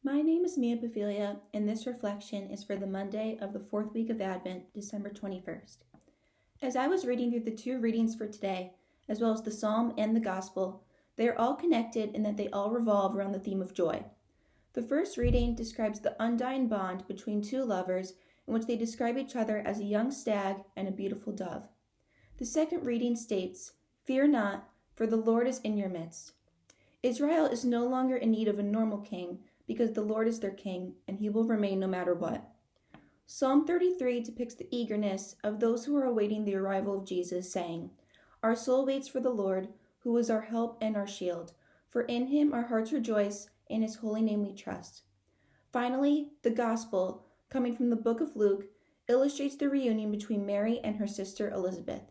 My name is Beviglia, and this reflection is for the Monday of the fourth week of Advent, December 21st. As I was reading through the two readings for today, as well as the Psalm and the Gospel, they are all connected in that they all revolve around the theme of joy. The first reading describes the undying bond between two lovers in which they describe each other as a young stag and a beautiful dove. The second reading states, "Fear not, for the Lord is in your midst." Israel is no longer in need of a normal king, because the Lord is their king, and he will remain no matter what. Psalm 33 depicts the eagerness of those who are awaiting the arrival of Jesus, saying, "Our soul waits for the Lord, who is our help and our shield. For in him our hearts rejoice, in his holy name we trust." Finally, the Gospel, coming from the book of Luke, illustrates the reunion between Mary and her sister Elizabeth.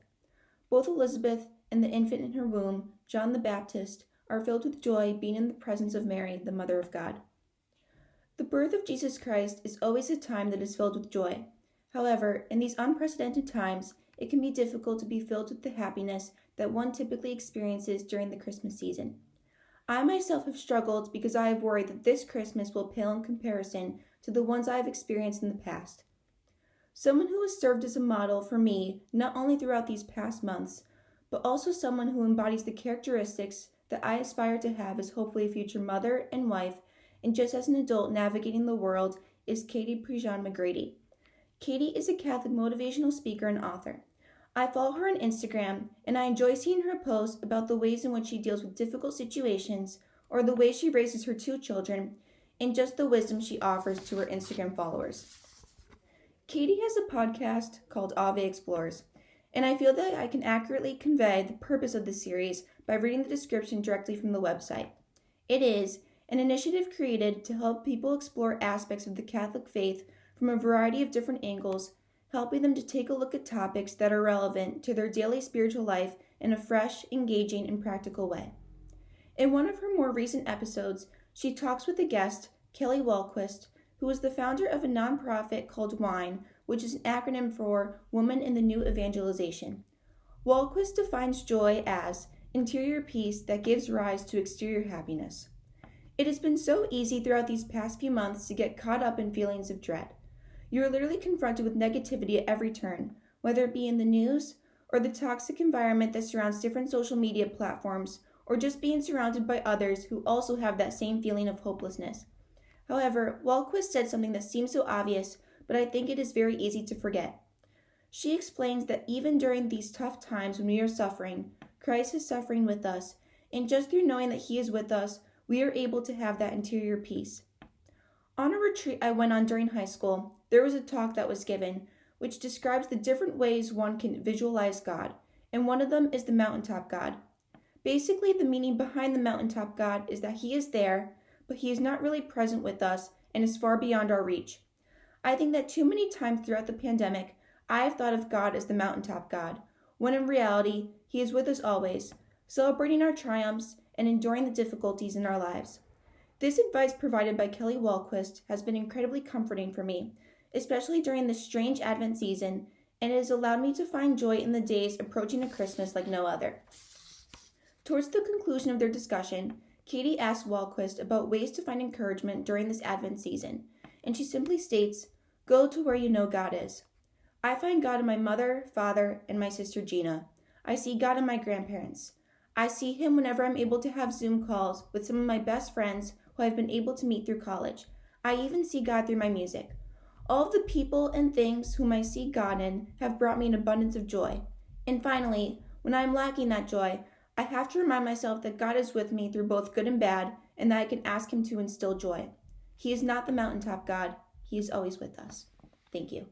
Both Elizabeth and the infant in her womb, John the Baptist, are filled with joy being in the presence of Mary, the Mother of God. The birth of Jesus Christ is always a time that is filled with joy. However, in these unprecedented times, it can be difficult to be filled with the happiness that one typically experiences during the Christmas season. I myself have struggled because I have worried that this Christmas will pale in comparison to the ones I have experienced in the past. Someone who has served as a model for me, not only throughout these past months, but also someone who embodies the characteristics that I aspire to have as hopefully a future mother and wife, and just as an adult navigating the world, is Katie Prejean McGrady. Katie is a Catholic motivational speaker and author. I follow her on Instagram, and I enjoy seeing her post about the ways in which she deals with difficult situations, or the way she raises her two children, and just the wisdom she offers to her Instagram followers. Katie has a podcast called Ave Explores, and I feel that I can accurately convey the purpose of the series by reading the description directly from the website. It is an initiative created to help people explore aspects of the Catholic faith from a variety of different angles, helping them to take a look at topics that are relevant to their daily spiritual life in a fresh, engaging, and practical way. In one of her more recent episodes, she talks with a guest, Kelly Walquist, who is the founder of a nonprofit called WINE, which is an acronym for Women in the New Evangelization. Walquist defines joy as interior peace that gives rise to exterior happiness. It has been so easy throughout these past few months to get caught up in feelings of dread. You are literally confronted with negativity at every turn, whether it be in the news, or the toxic environment that surrounds different social media platforms, or just being surrounded by others who also have that same feeling of hopelessness. However, Walquist said something that seems so obvious, but I think it is very easy to forget. She explains that even during these tough times when we are suffering, Christ is suffering with us, and just through knowing that he is with us, we are able to have that interior peace. On a retreat I went on during high school, there was a talk that was given, which describes the different ways one can visualize God, and one of them is the mountaintop God. Basically, the meaning behind the mountaintop God is that he is there, but he is not really present with us and is far beyond our reach. I think that too many times throughout the pandemic, I have thought of God as the mountaintop God, when in reality, he is with us always, celebrating our triumphs and enduring the difficulties in our lives. This advice provided by Kelly Walquist has been incredibly comforting for me, especially during this strange Advent season, and it has allowed me to find joy in the days approaching a Christmas like no other. Towards the conclusion of their discussion, Katie asked Walquist about ways to find encouragement during this Advent season, and she simply states, "Go to where you know God is." I find God in my mother, father, and my sister Gina. I see God in my grandparents. I see him whenever I'm able to have Zoom calls with some of my best friends who I've been able to meet through college. I even see God through my music. All of the people and things whom I see God in have brought me an abundance of joy. And finally, when I am lacking that joy, I have to remind myself that God is with me through both good and bad, and that I can ask him to instill joy. He is not the mountaintop God. He is always with us. Thank you.